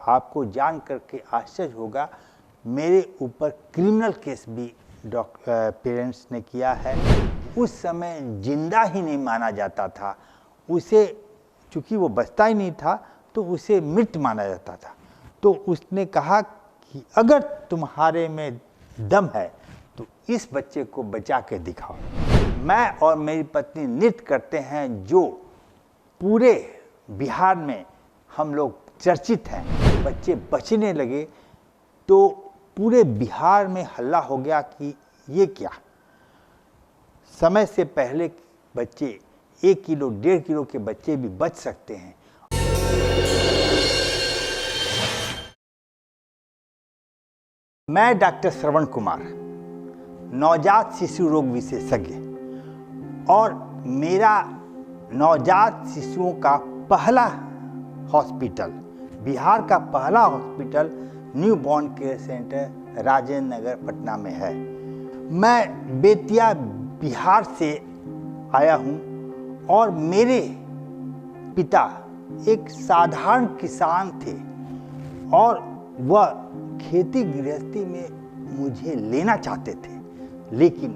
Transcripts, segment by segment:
आपको जान करके आश्चर्य होगा, मेरे ऊपर क्रिमिनल केस भी पेरेंट्स ने किया है। उस समय जिंदा ही नहीं माना जाता था, उसे चूँकि वो बचता ही नहीं था तो उसे मृत माना जाता था। तो उसने कहा कि अगर तुम्हारे में दम है तो इस बच्चे को बचा के दिखाओ। मैं और मेरी पत्नी नृत्य करते हैं जो पूरे बिहार में हम लोग चर्चित हैं। बच्चे बचने लगे तो पूरे बिहार में हल्ला हो गया कि ये क्या, समय से पहले बच्चे 1 किलो 1.5 किलो के बच्चे भी बच सकते हैं। मैं डॉक्टर श्रवण कुमार, नवजात शिशु रोग विशेषज्ञ, और मेरा नवजात शिशुओं का पहला हॉस्पिटल, बिहार का पहला hospital newborn care centre Rajendra Nagar Patna में है। मैं बेतिया बिहार से आया हूँ और मेरे पिता एक साधारण किसान थे और वह खेती गृहस्थी में मुझे लेना चाहते थे, लेकिन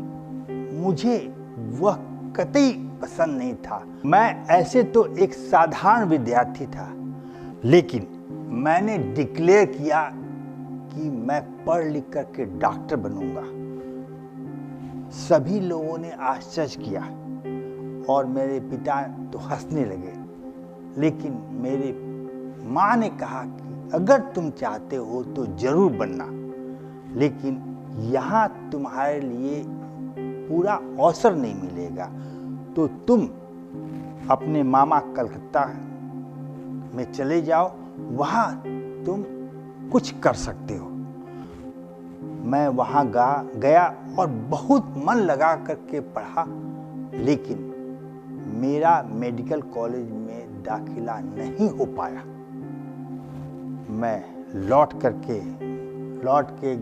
मुझे वह कतई पसंद नहीं था। मैं ऐसे तो एक साधारण विद्यार्थी था, लेकिन मैंने डिक्लेयर किया कि मैं पढ़ लिख कर के डॉक्टर बनूंगा। सभी लोगों ने आश्चर्य किया और मेरे पिता तो हंसने लगे, लेकिन मेरे माँ ने कहा कि अगर तुम चाहते हो तो जरूर बनना, लेकिन यहाँ तुम्हारे लिए पूरा अवसर नहीं मिलेगा, तो तुम अपने मामा कलकत्ता में चले जाओ, वहाँ तुम कुछ कर सकते हो। मैं वहाँ गया और बहुत मन लगा करके पढ़ा, लेकिन मेरा मेडिकल कॉलेज में दाखिला नहीं हो पाया। मैं लौट के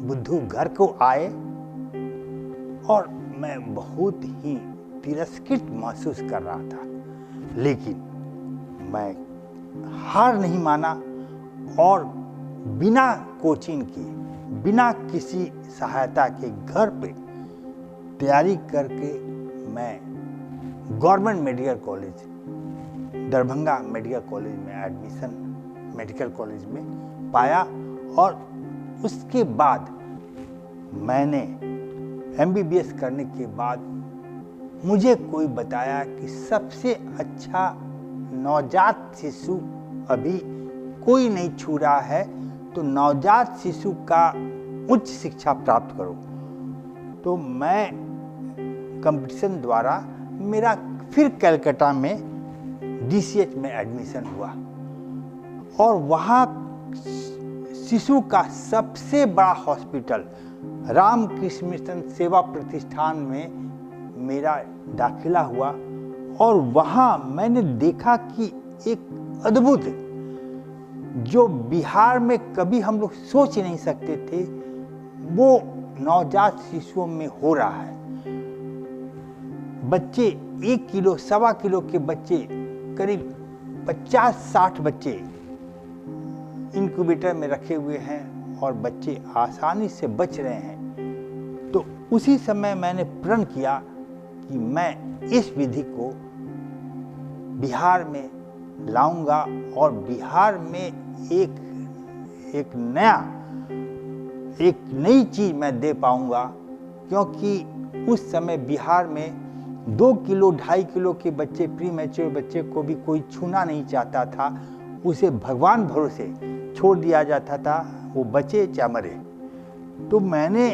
बुद्धू घर को आए और मैं बहुत ही तिरस्कृत महसूस कर रहा था, लेकिन मैं हार नहीं माना और बिना कोचिंग के, बिना किसी सहायता के घर पे तैयारी करके मैं government medical college, Darbhanga medical college में एडमिशन मेडिकल कॉलेज में पाया। और उसके बाद मैंने MBBS करने के बाद मुझे कोई बताया कि सबसे अच्छा नवजात शिशु अभी कोई नहीं छू रहा है, तो नवजात शिशु का उच्च शिक्षा प्राप्त करो। तो मैं कंपटीशन द्वारा मेरा फिर कलकत्ता में DCH में एडमिशन हुआ और वहाँ शिशु का सबसे बड़ा हॉस्पिटल रामकृष्ण मिशन सेवा प्रतिष्ठान में मेरा दाखिला हुआ। और वहाँ मैंने देखा कि एक अद्भुत, जो बिहार में कभी हम लोग सोच ही नहीं सकते थे, वो नवजात शिशुओं में हो रहा है। बच्चे 1 किलो 1.25 किलो के बच्चे, करीब 50-60 बच्चे इंक्यूबेटर में रखे हुए हैं और बच्चे आसानी से बच रहे हैं। तो उसी समय मैंने प्रण किया कि मैं इस विधि को बिहार में लाऊंगा और बिहार में एक नई चीज मैं दे पाऊंगा, क्योंकि उस समय बिहार में 2 किलो 2.5 किलो के बच्चे, प्री मैच्योर बच्चे को भी कोई छूना नहीं चाहता था, उसे भगवान भरोसे छोड़ दिया जाता था, वो बचे चाहे मरे। तो मैंने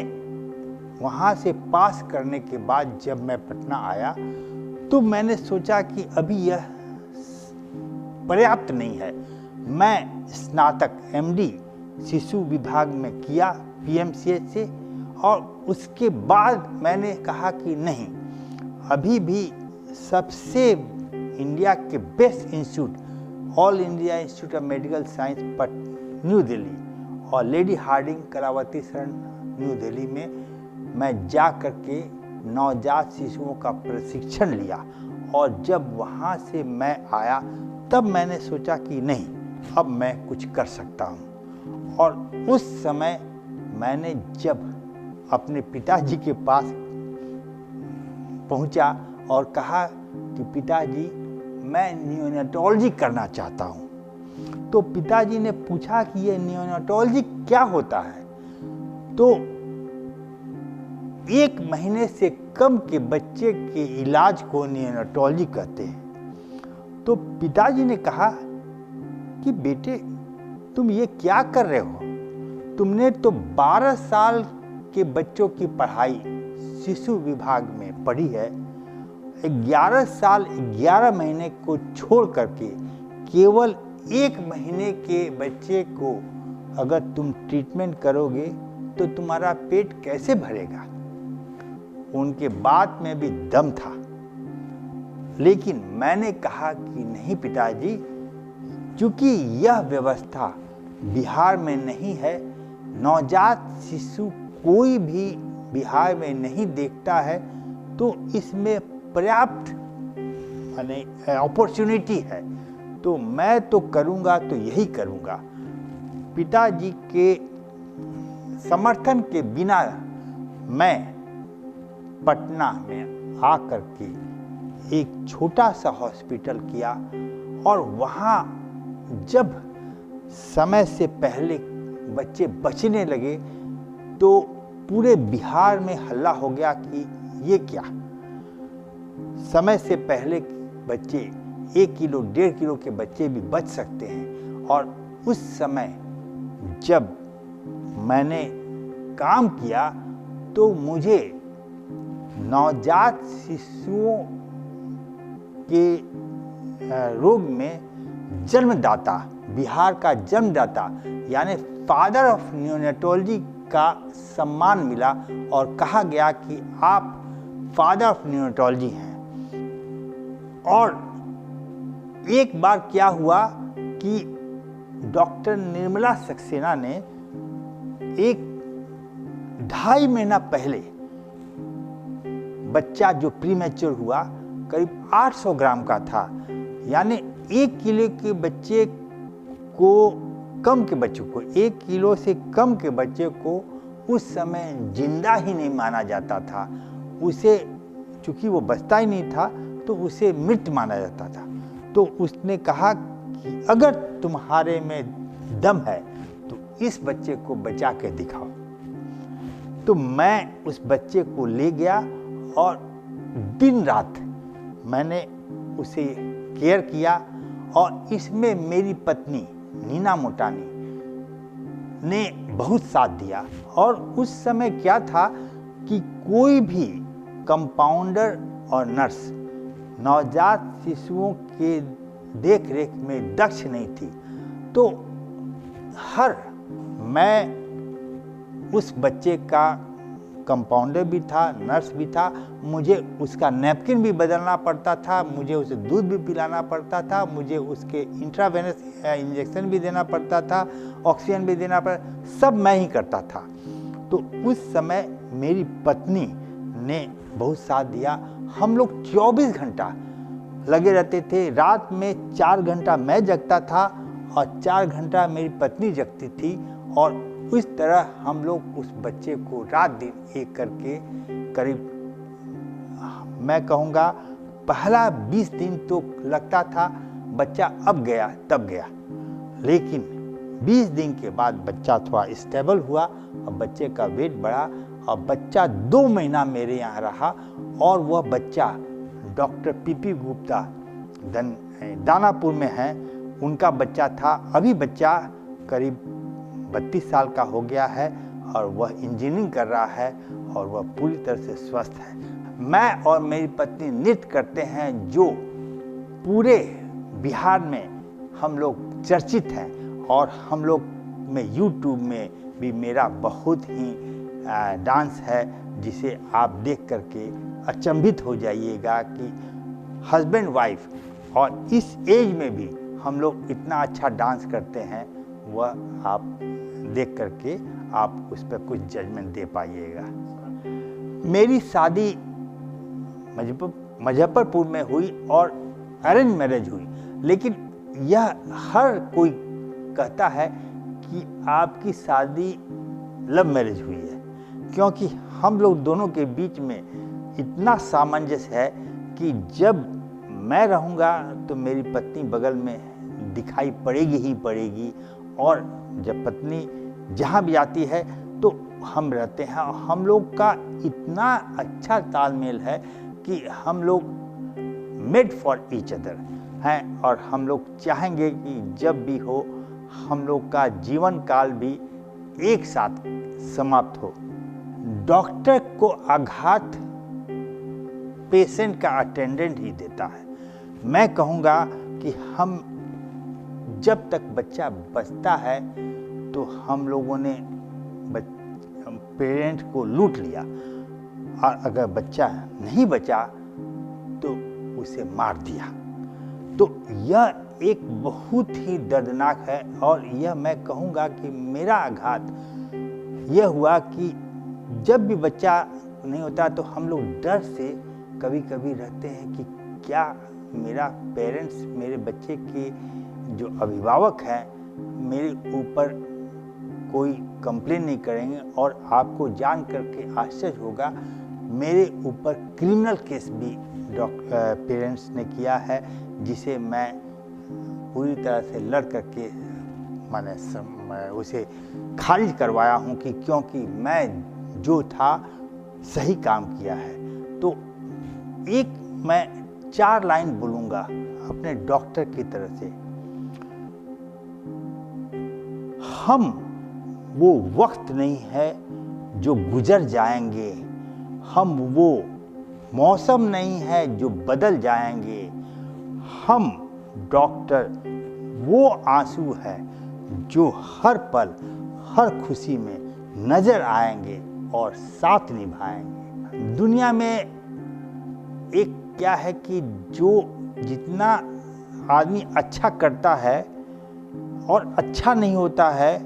वहाँ से पास करने के बाद जब मैं पटना आया तो मैंने सोचा कि अभी यह पर्याप्त नहीं है। मैं स्नातक MD शिशु विभाग में किया PMCH से, और उसके बाद मैंने कहा कि नहीं, अभी भी सबसे इंडिया के best institute, all India institute of medical science new Delhi और लेडी हार्डिंग करावती शरण न्यू दिल्ली में मैं जा कर के नवजात शिशुओं का प्रशिक्षण लिया। और जब वहाँ से मैं आया तब मैंने सोचा कि नहीं, अब मैं कुछ कर सकता हूँ। और उस समय मैंने जब अपने पिताजी के पास पहुँचा और कहा कि पिताजी मैं नियोनेटोलॉजी करना चाहता हूँ, तो पिताजी ने पूछा कि ये नियोनेटोलॉजी क्या होता है। तो 1 महीने से कम के बच्चे के इलाज को नियोनेटोलॉजी कहते हैं। तो पिताजी ने कहा कि बेटे तुम ये क्या कर रहे हो, तुमने तो 12 साल के बच्चों की पढ़ाई शिशु विभाग में पढ़ी है, 11 साल 11 महीने को छोड़ करके केवल 1 महीने के बच्चे को अगर तुम ट्रीटमेंट करोगे तो तुम्हारा पेट कैसे भरेगा। उनके बात में भी दम था, लेकिन मैंने कहा कि नहीं पिताजी, क्योंकि यह व्यवस्था बिहार में नहीं है, नवजात शिशु कोई भी बिहार में नहीं देखता है, तो इसमें पर्याप्त माने अपॉर्चुनिटी है, तो मैं तो करूँगा तो यही करूँगा। पिताजी के समर्थन के बिना मैं पटना में आकर के एक छोटा सा हॉस्पिटल किया, और वहाँ जब समय से पहले बच्चे बचने लगे तो पूरे बिहार में हल्ला हो गया कि ये क्या, समय से पहले बच्चे 1 किलो 1.5 किलो के बच्चे भी बच सकते हैं। और उस समय जब मैंने काम किया तो मुझे नवजात शिशुओं के रोग में जन्मदाता, बिहार का जन्मदाता यानी फादर ऑफ नियोनेटोलॉजी का सम्मान मिला और कहा गया कि आप फादर ऑफ नियोनेटोलॉजी हैं। और एक बार क्या हुआ कि डॉक्टर निर्मला सक्सेना ने 2.5 महीना पहले बच्चा जो प्रीमेच्योर हुआ करीब 800 ग्राम का था, यानी 1 किलो के बच्चे को, कम के बच्चे को, 1 किलो से कम के बच्चे को उस समय जिंदा ही नहीं माना जाता था। उसे चूंकि वो बचता ही नहीं था तो उसे मृत माना जाता था। तो उसने कहा कि अगर तुम्हारे में दम है तो इस बच्चे को बचा के दिखाओ। तो मैं उस बच्चे को ले गया और दिन रात मैंने उसे केयर किया, और इसमें मेरी पत्नी नीना मोटानी ने बहुत साथ दिया। और उस समय क्या था कि कोई भी कंपाउंडर और नर्स नवजात शिशुओं के देख रेख में दक्ष नहीं थी। तो मैं उस बच्चे का कंपाउंडर भी था, नर्स भी था, मुझे उसका नैपकिन भी बदलना पड़ता था, मुझे उसे दूध भी पिलाना पड़ता था, मुझे उसके इंट्रावेनस इंजेक्शन भी देना पड़ता था, ऑक्सीजन भी देना पड़ता, सब मैं ही करता था। तो उस समय मेरी पत्नी ने बहुत साथ दिया। हम लोग 24 घंटा लगे रहते थे। रात में 4 घंटा मैं जगता था और 4 घंटा मेरी पत्नी जगती थी, और इस तरह हम लोग उस बच्चे को रात दिन एक करके करीब, मैं कहूँगा पहला 20 दिन तो लगता था बच्चा अब गया तब गया, लेकिन 20 दिन के बाद बच्चा थोड़ा स्टेबल हुआ और बच्चे का वेट बढ़ा, और बच्चा 2 महीना मेरे यहाँ रहा। और वह बच्चा डॉक्टर पीपी गुप्ता दानापुर में है, उनका बच्चा था। अभी बच्चा करीब 32 साल का हो गया है और वह इंजीनियरिंग कर रहा है और वह पूरी तरह से स्वस्थ है। मैं और मेरी पत्नी नृत्य करते हैं जो पूरे बिहार में हम लोग चर्चित हैं, और हम लोग में यूट्यूब में भी मेरा बहुत ही डांस है जिसे आप देख करके अचंभित हो जाइएगा कि हस्बैंड वाइफ और इस एज में भी हम लोग इतना अच्छा डांस करते हैं, वह आप देख करके आप उस पर कुछ जजमेंट दे पाइएगा। मेरी शादी मुजफ्फरपुर में हुई और अरेंज मैरिज हुई, लेकिन यह हर कोई कहता है कि आपकी शादी लव मैरिज हुई है, क्योंकि हम लोग दोनों के बीच में इतना सामंजस्य है कि जब मैं रहूँगा तो मेरी पत्नी बगल में दिखाई पड़ेगी ही पड़ेगी, और जब पत्नी जहाँ भी आती है तो हम रहते हैं। और हम लोग का इतना अच्छा तालमेल है कि हम लोग मेड फॉर ईच अदर हैं, और हम लोग चाहेंगे कि जब भी हो हम लोग का जीवन काल भी एक साथ समाप्त हो। डॉक्टर को आघात पेशेंट का अटेंडेंट ही देता है। मैं कहूँगा कि हम जब तक बच्चा बचता है तो हम लोगों ने पेरेंट को लूट लिया, और अगर बच्चा नहीं बचा तो उसे मार दिया। तो यह एक बहुत ही दर्दनाक है, और यह मैं कहूँगा कि मेरा आघात यह हुआ कि जब भी बच्चा नहीं होता तो हम लोग डर से कभी कभी रहते हैं कि क्या मेरा पेरेंट्स, मेरे बच्चे के जो अभिभावक हैं, मेरे ऊपर कोई कंप्लेन नहीं करेंगे। और आपको जान करके आश्चर्य होगा, मेरे ऊपर क्रिमिनल केस भी पेरेंट्स ने किया है, जिसे मैं पूरी तरह से लड़ करके मैंने उसे खारिज करवाया हूँ कि क्योंकि मैं जो था सही काम किया है। तो एक मैं 4 लाइन बोलूँगा अपने डॉक्टर की तरफ से। हम वो वक्त नहीं है जो गुजर जाएंगे, हम वो मौसम नहीं है जो बदल जाएंगे, हम डॉक्टर वो आंसू है जो हर पल हर खुशी में नजर आएंगे और साथ निभाएंगे। दुनिया में एक क्या है कि जो जितना आदमी अच्छा करता है और अच्छा नहीं होता है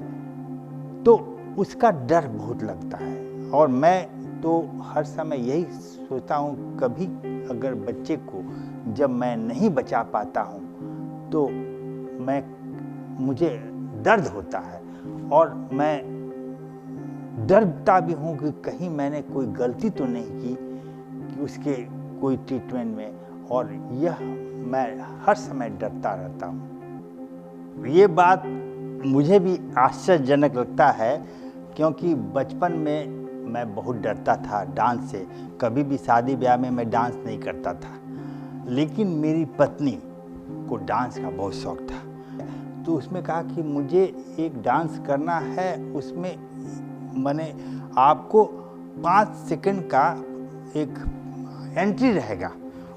तो उसका डर बहुत लगता है। और मैं तो हर समय यही सोचता हूँ, कभी अगर बच्चे को जब मैं नहीं बचा पाता हूँ तो मुझे दर्द होता है, और मैं डरता भी हूँ कि कहीं मैंने कोई गलती तो नहीं की कि उसके कोई ट्रीटमेंट में, और यह मैं हर समय डरता रहता हूँ। ये बात मुझे भी आश्चर्यजनक लगता है, क्योंकि बचपन में मैं बहुत डरता था डांस से। कभी भी शादी ब्याह में मैं डांस नहीं करता था, लेकिन मेरी पत्नी को डांस का बहुत शौक था। तो उसमें कहा कि मुझे एक डांस करना है, उसमें मैंने आपको 5 सेकंड का एक एंट्री रहेगा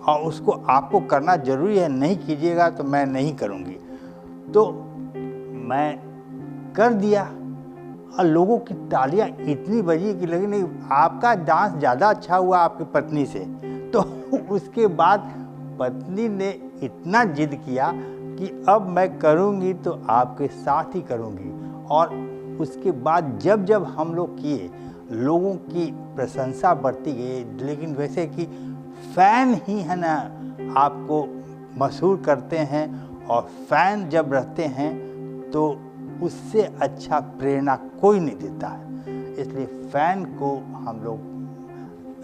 और उसको आपको करना ज़रूरी है, नहीं कीजिएगा तो मैं नहीं करूँगी। तो मैं कर दिया और लोगों की तालियां इतनी बजी कि लगी नहीं, आपका डांस ज़्यादा अच्छा हुआ आपकी पत्नी से। तो उसके बाद पत्नी ने इतना जिद किया कि अब मैं करूँगी तो आपके साथ ही करूँगी। और उसके बाद जब जब हम लोग किए, लोगों की प्रशंसा बढ़ती गई। लेकिन वैसे कि फ़ैन ही है ना आपको मशहूर करते हैं, और फ़ैन जब रहते हैं तो उससे अच्छा प्रेरणा कोई नहीं देता है। इसलिए फ़ैन को हम लोग,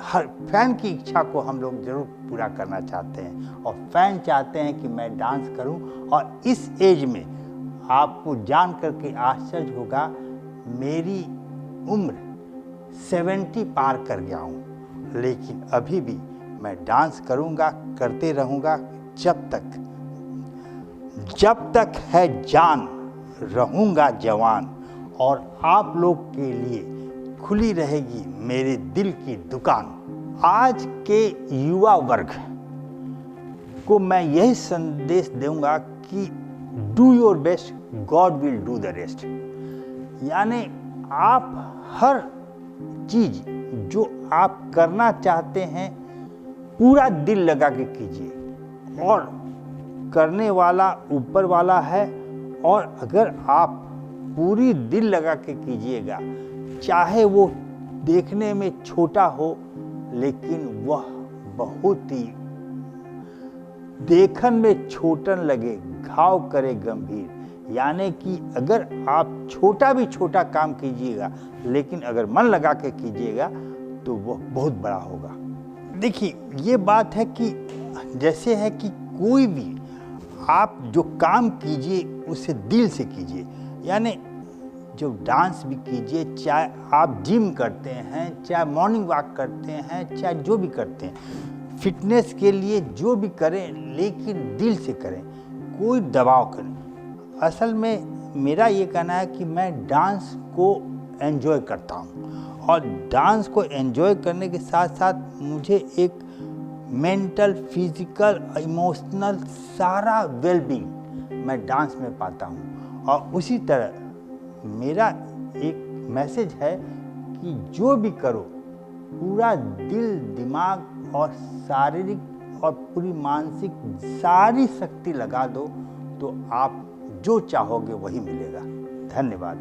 हर फ़ैन की इच्छा को हम लोग ज़रूर पूरा करना चाहते हैं, और फ़ैन चाहते हैं कि मैं डांस करूं। और इस एज में आपको जान करके आश्चर्य होगा, मेरी उम्र 70 पार कर गया हूं, लेकिन अभी भी मैं डांस करूंगा, करते रहूंगा जब तक है जान रहूंगा जवान। और आप लोग के लिए खुली रहेगी मेरे दिल की दुकान। आज के युवा वर्ग को मैं यही संदेश दूंगा कि do your best, God will do the rest. यानी आप हर चीज जो आप करना चाहते हैं पूरा दिल लगा के कीजिए, और करने वाला ऊपर वाला है। और अगर आप पूरी दिल लगा के कीजिएगा, चाहे वो देखने में छोटा हो लेकिन वह बहुत ही देखन में छोटन लगे, घाव करे गंभीर। यानी कि अगर आप छोटा भी छोटा काम कीजिएगा, लेकिन अगर मन लगा के कीजिएगा तो वो बहुत बड़ा होगा। देखिए, ये बात है कि जैसे है कि कोई भी आप जो काम कीजिए उसे दिल से कीजिए। यानी जो डांस भी कीजिए, चाहे आप जिम करते हैं, चाहे मॉर्निंग वॉक करते हैं, चाहे जो भी करते हैं, फिटनेस के लिए जो भी करें, लेकिन दिल से करें, कोई दबाव करें। असल में मेरा ये कहना है कि मैं डांस को एंजॉय करता हूँ, और डांस को एंजॉय करने के साथ साथ मुझे एक मेंटल, फिजिकल, इमोशनल सारा वेलबींग मैं डांस में पाता हूँ। और उसी तरह मेरा एक मैसेज है कि जो भी करो पूरा दिल, दिमाग और शारीरिक और पूरी मानसिक सारी शक्ति लगा दो, तो आप जो चाहोगे वही मिलेगा। धन्यवाद।